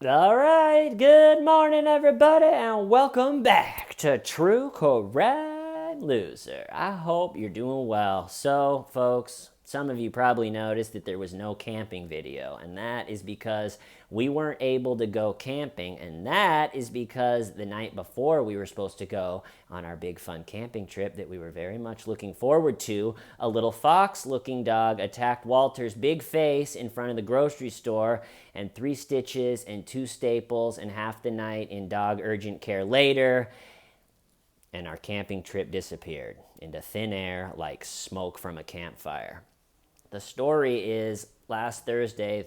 All right, good morning, everybody, and welcome back to True Correct Loser. I hope you're doing well. So, folks, some of you probably noticed that there was no camping video, and that is because we weren't able to go camping, and that is because the night before we were supposed to go on our big fun camping trip that we were very much looking forward to, a little fox-looking dog attacked Walter's big face in front of the grocery store, and 3 stitches and 2 staples and half the night in dog urgent care later, and our camping trip disappeared into thin air like smoke from a campfire. The story is last Thursday,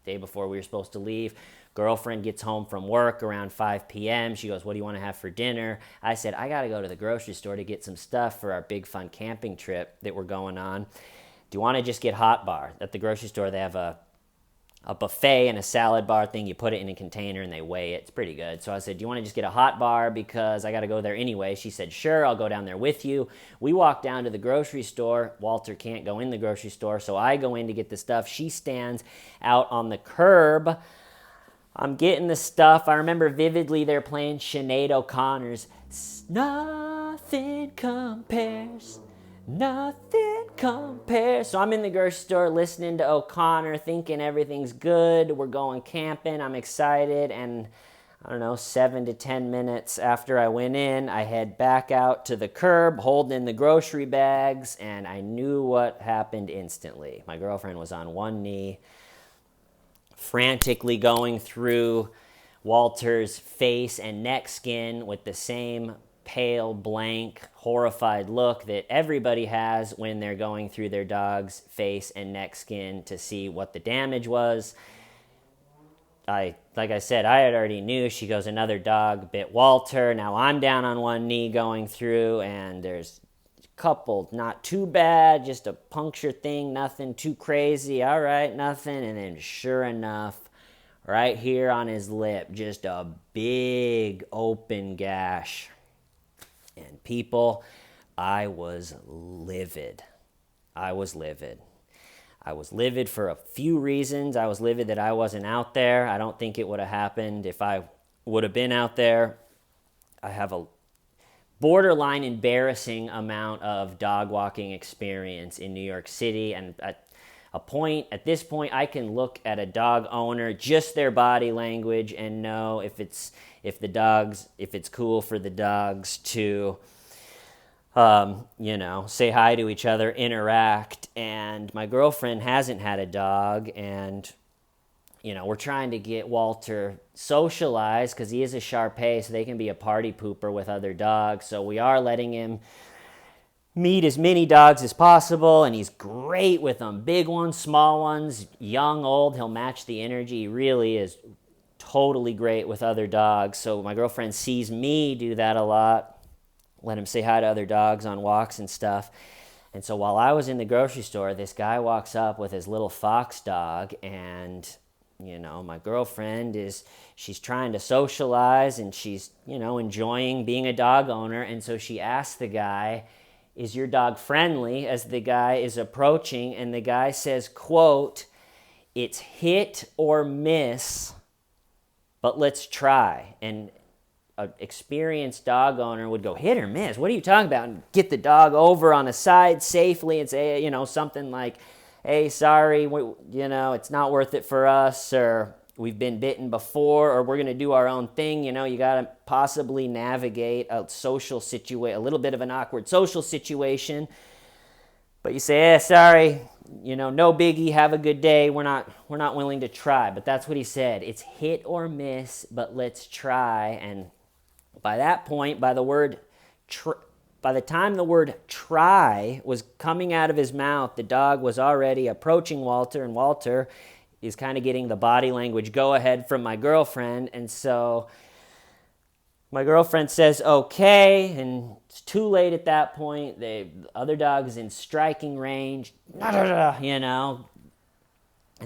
day before we were supposed to leave, girlfriend gets home from work around 5 p.m. She goes, "What do you want to have for dinner?" I said, "I got to go to the grocery store to get some stuff for our big fun camping trip that we're going on. Do you want to just get hot bar?" At the grocery store, they have a buffet and a salad bar thing. You put it in a container and they weigh it. It's pretty good. So I said, "Do you want to just get a hot bar because I got to go there anyway?" She said, "Sure, I'll go down there with you." We walk down to the grocery store. Walter can't go in the grocery store, so I go in to get the stuff. She stands out on the curb. I'm getting the stuff. I remember vividly they're playing Sinead O'Connor's "Nothing Compares." Nothing compares. So I'm in the grocery store listening to O'Connor, thinking everything's good. We're going camping. I'm excited. And I don't know, 7 to 10 minutes after I went in, I head back out to the curb holding the grocery bags, and I knew what happened instantly. My girlfriend was on one knee, frantically going through Walter's face and neck skin with the same pale, blank, horrified look that everybody has when they're going through their dog's face and neck skin to see what the damage was. Like I said, I had already knew. She goes, "Another dog bit Walter." Now I'm down on one knee going through, and there's a couple, not too bad, just a puncture thing, nothing too crazy. All right, nothing. And then sure enough, right here on his lip, just a big open gash. And people, I was livid. I was livid. I was livid for a few reasons. I was livid that I wasn't out there. I don't think it would have happened if I would have been out there. I have a borderline embarrassing amount of dog walking experience in New York City, and at this point, I can look at a dog owner, just their body language, and know if it's cool for the dogs to, say hi to each other, interact. And my girlfriend hasn't had a dog, and we're trying to get Walter socialized because he is a Shar-Pei, so they can be a party pooper with other dogs. So we are letting him meet as many dogs as possible, and he's great with them. Big ones, small ones, young, old. He'll match the energy. He really is totally great with other dogs. So my girlfriend sees me do that a lot. Let him say hi to other dogs on walks and stuff. And so while I was in the grocery store, this guy walks up with his little fox dog, and my girlfriend she's trying to socialize, and she's enjoying being a dog owner. And so she asks the guy, "Is your dog friendly?" as the guy is approaching, and the guy says, quote, "It's hit or miss, but let's try." And an experienced dog owner would go, "Hit or miss? What are you talking about?" And get the dog over on the side safely and say, something like, "Hey, sorry, it's not worth it for us," or "We've been bitten before," or "We're going to do our own thing." You got to possibly navigate a little bit of an awkward social situation. But you say, "Sorry, no biggie, have a good day. We're not willing to try." But that's what he said. It's hit or miss, but let's try. And by that point, by the time the word "try" was coming out of his mouth, the dog was already approaching Walter, and Walter is kind of getting the body language go-ahead from my girlfriend. And so my girlfriend says, "Okay," and it's too late at that point. The other dog is in striking range, And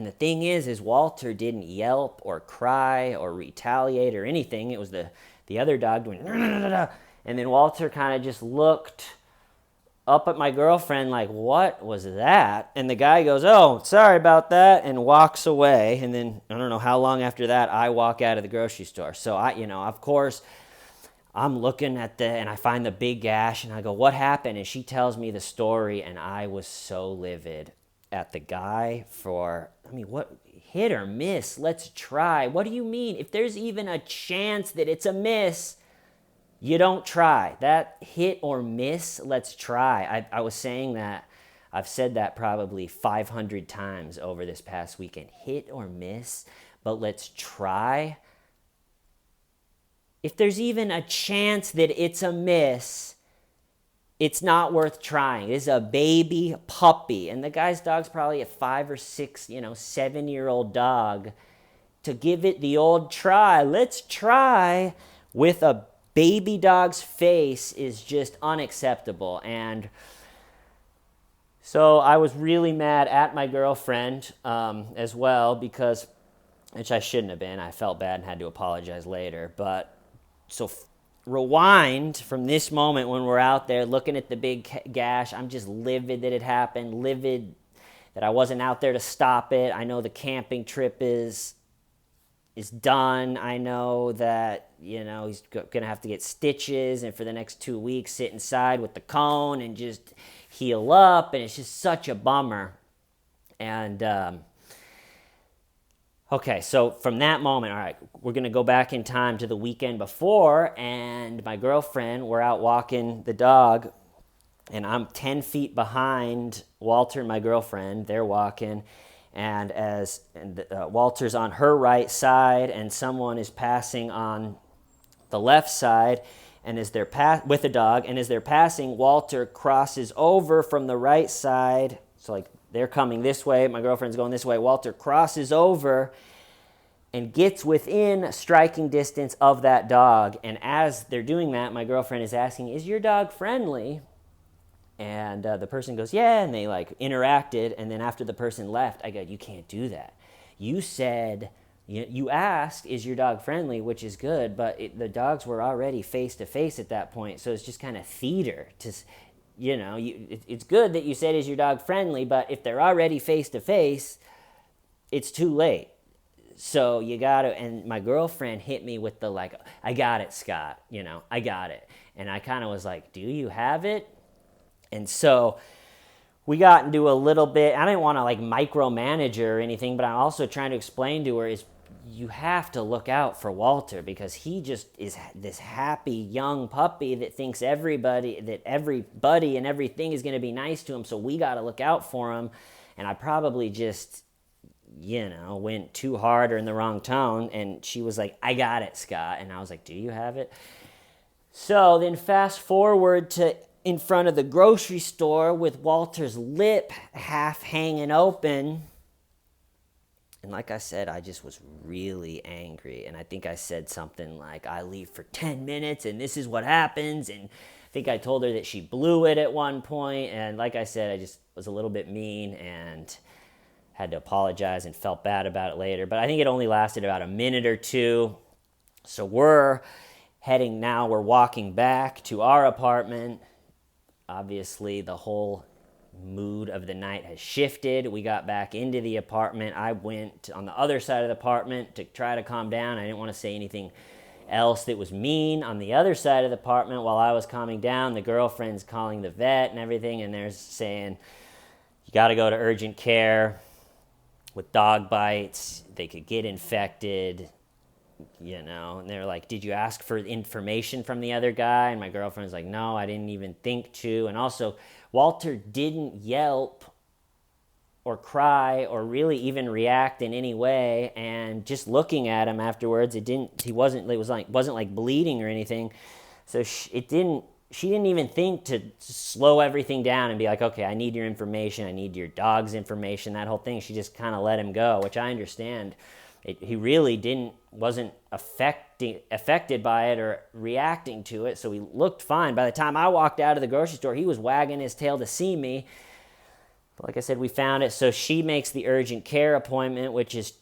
the thing is Walter didn't yelp or cry or retaliate or anything. It was the other dog doing, and then Walter kind of just looked up at my girlfriend like, what was that? And the guy goes, oh, sorry about that, and walks away. And then I don't know how long after that I walk out of the grocery store. So of course, I'm looking at and I find the big gash, and I go, what happened? And she tells me the story, and I was so livid at the guy what, hit or miss? Let's try. What do you mean? If there's even a chance that it's a miss, you don't try. That hit or miss, let's try. I was saying that. I've said that probably 500 times over this past weekend. Hit or miss, but let's try. If there's even a chance that it's a miss, it's not worth trying. It's a baby puppy. And the guy's dog's probably a 5 or 6, 7-year-old dog. To give it the old try, let's try, with a baby dog's face is just unacceptable. And so I was really mad at my girlfriend as well, which I shouldn't have been. I felt bad and had to apologize later. But so rewind from this moment when we're out there looking at the big gash. I'm just livid that it happened, livid that I wasn't out there to stop it. I know the camping trip is done. I know that, he's going to have to get stitches and for the next 2 weeks sit inside with the cone and just heal up. And it's just such a bummer. And, okay, so from that moment, all right, we're going to go back in time to the weekend before, and my girlfriend, we're out walking the dog, and I'm 10 feet behind Walter and my girlfriend. They're walking, and Walter's on her right side, and someone is passing on the left side, and as they're with a dog, and as they're passing, Walter crosses over from the right side. So like they're coming this way, my girlfriend's going this way. Walter crosses over and gets within striking distance of that dog. And as they're doing that, my girlfriend is asking, "Is your dog friendly?" And the person goes, "Yeah," and they interacted. And then after the person left, I go, "You can't do that. You said, you asked, is your dog friendly," which is good, but the dogs were already face to face at that point. So it's just kind of theater to, it's good that you said, "Is your dog friendly?" But if they're already face to face, it's too late. So you got to, and my girlfriend hit me with the "I got it, Scott, I got it." And I kind of was like, "Do you have it?" And so we got into a little bit, I didn't want to micromanage her or anything, but I'm also trying to explain to her is you have to look out for Walter because he just is this happy young puppy that thinks everybody and everything is going to be nice to him. So we got to look out for him. And I probably just, went too hard or in the wrong tone. And she was like, "I got it, Scott." And I was like, "Do you have it?" So then fast forward to in front of the grocery store with Walter's lip half hanging open. And like I said, I just was really angry. And I think I said something like, "I leave for 10 minutes and this is what happens." And I think I told her that she blew it at one point. And like I said, I just was a little bit mean and had to apologize and felt bad about it later. But I think it only lasted about a minute or two. So we're walking back to our apartment. Obviously, the whole mood of the night has shifted. We got back into the apartment. I went on the other side of the apartment to try to calm down. I didn't want to say anything else that was mean. On the other side of the apartment, while I was calming down, the girlfriend's calling the vet and everything, and they're saying, "You got to go to urgent care with dog bites. They could get infected." And they're like, "Did you ask for information from the other guy?" And my girlfriend's like, "No, I didn't even think to." And also, Walter didn't yelp or cry or really even react in any way. And just looking at him afterwards, it wasn't bleeding or anything. So she didn't even think to slow everything down and be like, "Okay, I need your information. I need your dog's information," that whole thing. She just kind of let him go, which I understand. He really wasn't affected by it or reacting to it, so he looked fine. By the time I walked out of the grocery store, he was wagging his tail to see me. But like I said, we found it. So she makes the urgent care appointment, which is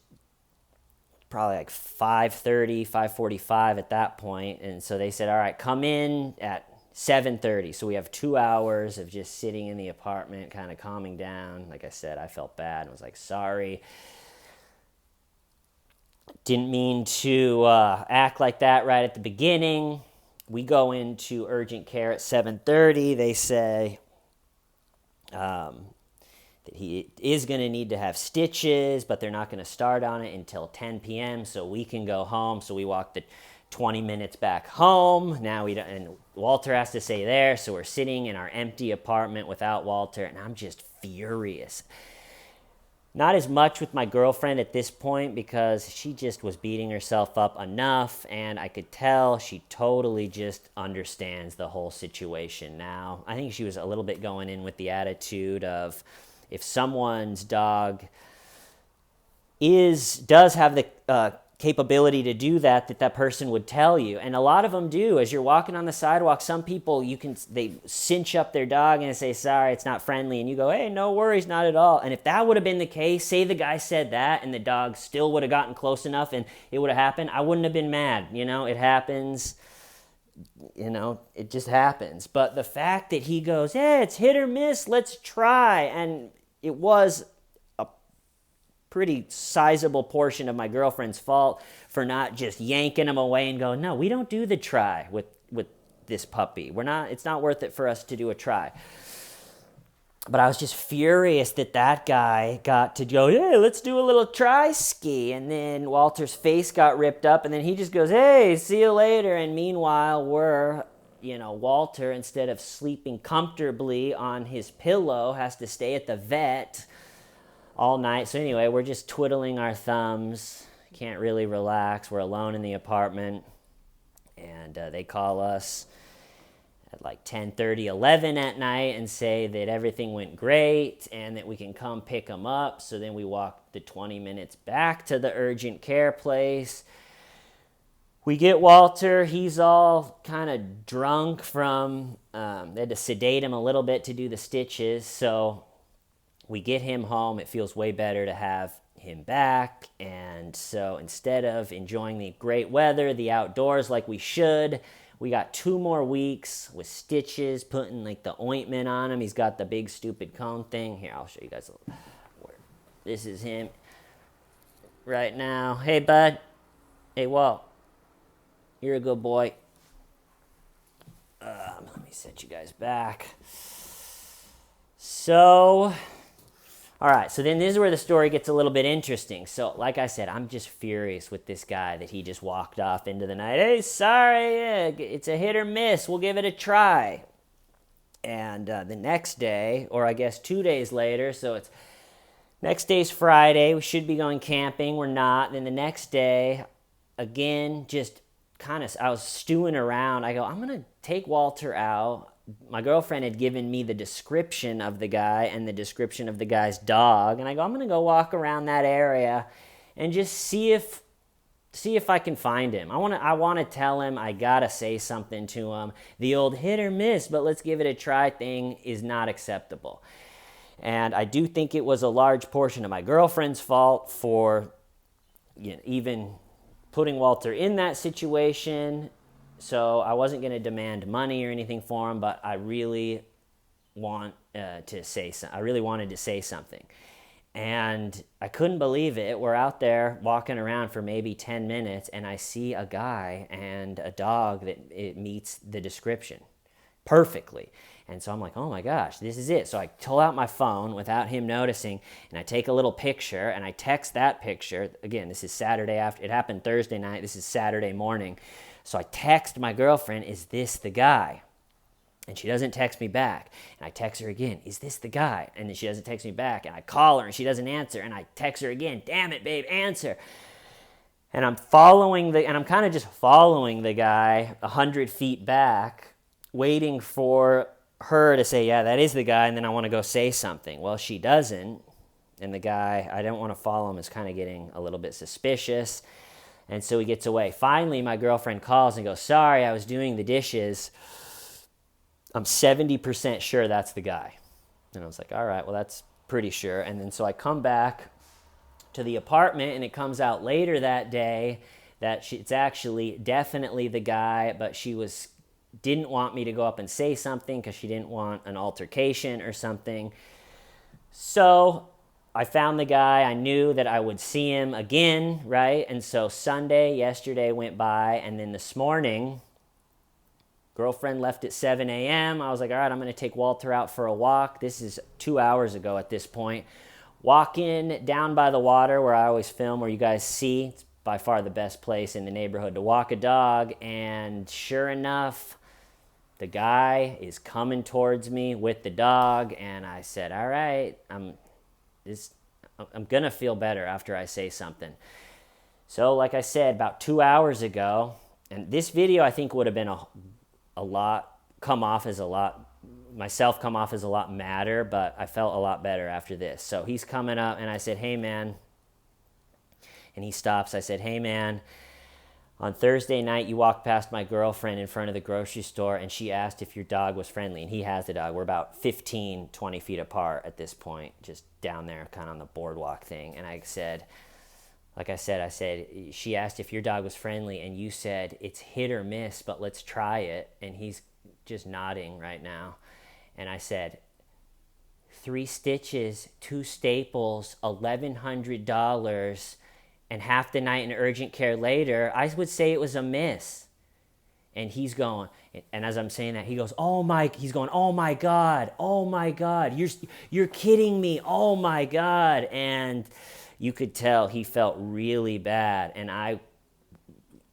probably 5:30, 5:45 at that point. And so they said, "All right, come in at 7:30. So we have 2 hours of just sitting in the apartment, kind of calming down. Like I said, I felt bad and was like, sorry. Didn't mean to act like that right at the beginning. We go into urgent care at 7:30. They say that he is going to need to have stitches, but they're not going to start on it until 10 p.m. so we can go home. So we walk the 20 minutes back home. Now we don't, and Walter has to stay there, so we're sitting in our empty apartment without Walter, and I'm just furious. Not as much with my girlfriend at this point because she just was beating herself up enough, and I could tell she totally just understands the whole situation now. I think she was a little bit going in with the attitude of if someone's dog does have the capability to do that person would tell you. And a lot of them do. As you're walking on the sidewalk, some people, they cinch up their dog and say, sorry, it's not friendly. And you go, hey, no worries, not at all. And if that would have been the case, say the guy said that and the dog still would have gotten close enough and it would have happened, I wouldn't have been mad. It happens. It just happens. But the fact that he goes, yeah, it's hit or miss, let's try. And it was pretty sizable portion of my girlfriend's fault for not just yanking him away and going, no, we don't do the try with this puppy. It's not worth it for us to do a try. But I was just furious that guy got to go, hey, let's do a little try ski. And then Walter's face got ripped up and then he just goes, hey, see you later. And meanwhile, Walter, instead of sleeping comfortably on his pillow, has to stay at the vet all night. So anyway, we're just twiddling our thumbs. Can't really relax. We're alone in the apartment. And they call us at like 10:30, 11 at night and say that everything went great and that we can come pick them up. So then we walk the 20 minutes back to the urgent care place. We get Walter. He's all kind of drunk from, they had to sedate him a little bit to do the stitches. So we get him home. It feels way better to have him back. And so instead of enjoying the great weather, the outdoors like we should, we got 2 more weeks with stitches, putting like the ointment on him. He's got the big stupid cone thing. Here, I'll show you guys. This is him right now. Hey, bud. Hey, Walt. You're a good boy. Let me set you guys back. So, all right, so then this is where the story gets a little bit interesting. So, like I said, I'm just furious with this guy that he just walked off into the night. Hey, sorry, it's a hit or miss. We'll give it a try. And the next day, or I guess 2 days later, so it's next day's Friday. We should be going camping. We're not. Then the next day, again, just I was stewing around. I go, I'm going to take Walter out. My girlfriend had given me the description of the guy and the description of the guy's dog. And I go, I'm going to go walk around that area and just see if I can find him. I want to tell him, I got to say something to him. The old hit or miss, but let's give it a try thing is not acceptable. And I do think it was a large portion of my girlfriend's fault for even putting Walter in that situation. So I wasn't going to demand money or anything for him, but I really wanted to say something. And I couldn't believe it. We're out there walking around for maybe 10 minutes, and I see a guy and a dog that it meets the description perfectly. And so I'm like, oh my gosh, this is it. So I pull out my phone without him noticing, and I take a little picture, and I text that picture. Again, this is Saturday after. It happened Thursday night. This is Saturday morning. So I text my girlfriend, is this the guy? And she doesn't text me back. And I text her again, is this the guy? And then she doesn't text me back. And I call her, and she doesn't answer. And I text her again, damn it, babe, answer. And I'm kind of just following the guy 100 feet back, waiting for her to say, yeah, that is the guy, and then I want to go say something. Well, she doesn't, and the guy, I don't want to follow him, is kind of getting a little bit suspicious, and so he gets away. Finally, my girlfriend calls and goes, sorry, I was doing the dishes. I'm 70% sure that's the guy. And I was like, all right, well, that's pretty sure. And then so I come back to the apartment, and it comes out later that day that it's actually definitely the guy, but she was didn't want me to go up and say something because she didn't want an altercation or something. So I found the guy. I knew that I would see him again, right? And so yesterday went by, and then this morning, girlfriend left at 7 a.m. I was like, all right, I'm going to take Walter out for a walk. This is 2 hours ago at this point. Walking down by the water where I always film, where you guys see. It's by far the best place in the neighborhood to walk a dog. And sure enough, the guy is coming towards me with the dog. And I said, all right, I'm going to feel better after I say something. So like I said, about 2 hours ago, and this video I think would have been come off as a lot madder, but I felt a lot better after this. So he's coming up, and I said, hey, man. And he stops. I said, hey, man, on Thursday night, you walked past my girlfriend in front of the grocery store, and she asked if your dog was friendly. And he has the dog. We're about 15, 20 feet apart at this point, just down there kind of on the boardwalk thing. And I said, she asked if your dog was friendly, and you said it's hit or miss, but let's try it. And he's just nodding right now. And I said, 3 stitches, 2 staples, $1,100, and half the night in urgent care later, I would say it was a miss. And he's going, and as I'm saying that, he goes, oh my God, you're kidding me, oh my God. And you could tell he felt really bad, and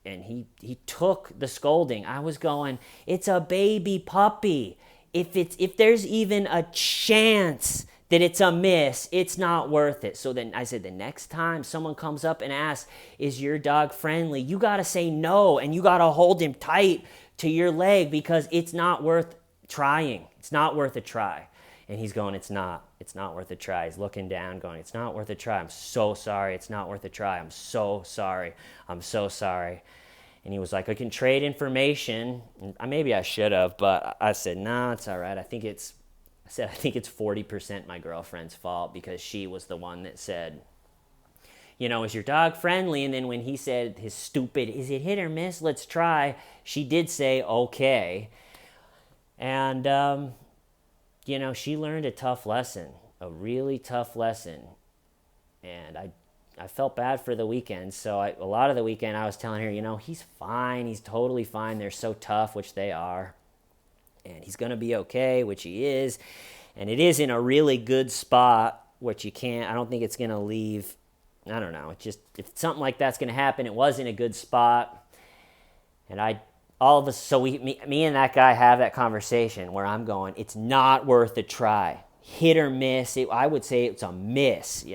he took the scolding. I was going, it's a baby puppy. If there's even a chance that it's a miss, it's not worth it. So then I said, the next time someone comes up and asks, is your dog friendly? You got to say no, and you got to hold him tight to your leg, because it's not worth trying. It's not worth a try. And he's going, it's not worth a try. He's looking down going, it's not worth a try. I'm so sorry. It's not worth a try. I'm so sorry. And he was like, I can trade information. And maybe I should have, but I said, no, it's all right. I think it's 40% my girlfriend's fault, because she was the one that said, is your dog friendly? And then when he said his stupid, is it hit or miss? Let's try. She did say, okay. And, she learned a tough lesson, a really tough lesson. And I felt bad for the weekend. So a lot of the weekend I was telling her, he's fine. He's totally fine. They're so tough, which they are. And he's going to be okay, which he is. And it is in a really good spot, which I don't think it's going to leave. I don't know. If something like that's going to happen, it was in a good spot. And me and that guy have that conversation where I'm going, it's not worth a try. Hit or miss. I would say it's a miss.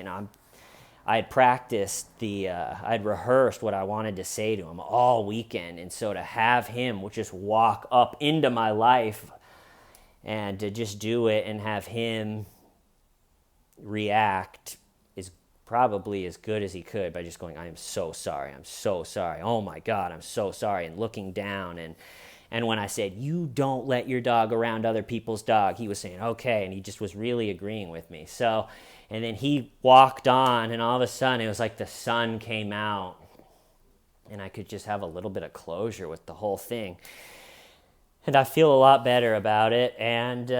I had practiced I'd rehearsed what I wanted to say to him all weekend. And so to have him just walk up into my life and to just do it and have him react is probably as good as he could by just going, I am so sorry. I'm so sorry. Oh my God, I'm so sorry. And looking down. And when I said, you don't let your dog around other people's dog, he was saying, okay. And he just was really agreeing with me. So, and then he walked on, and all of a sudden it was like the sun came out, and I could just have a little bit of closure with the whole thing. And I feel a lot better about it. And,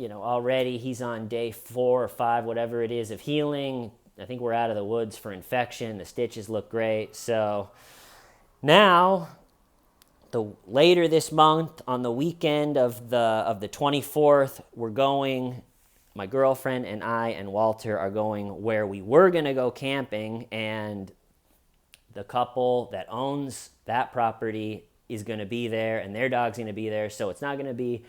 already he's on day 4 or 5, whatever it is, of healing. I think we're out of the woods for infection. The stitches look great. So now, later this month, on the weekend of the 24th, we're going. My girlfriend and I and Walter are going where we were going to go camping, and the couple that owns that property is going to be there, and their dog's going to be there. So it's not going to be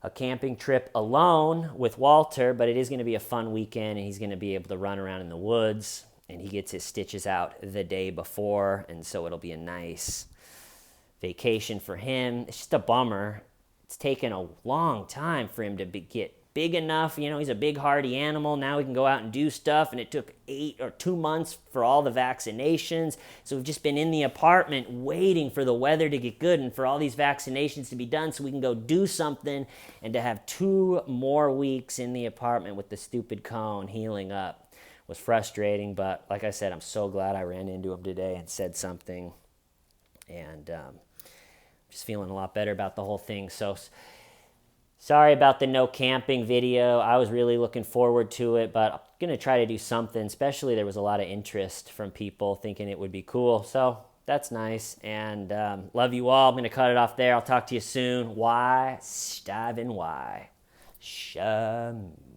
a camping trip alone with Walter, but it is going to be a fun weekend, and he's going to be able to run around in the woods, and he gets his stitches out the day before, and so it'll be a nice vacation for him. It's just a bummer. It's taken a long time for him to get big enough. He's a big, hardy animal. Now he can go out and do stuff, and it took 2 months for all the vaccinations. So we've just been in the apartment waiting for the weather to get good and for all these vaccinations to be done so we can go do something, and to have 2 more weeks in the apartment with the stupid cone healing up was frustrating. But like I said, I'm so glad I ran into him today and said something. And just feeling a lot better about the whole thing. So sorry about the no camping video. I was really looking forward to it, but I'm going to try to do something. Especially there was a lot of interest from people thinking it would be cool. So that's nice. And love you all. I'm going to cut it off there. I'll talk to you soon. Why? Stiving why? Shum.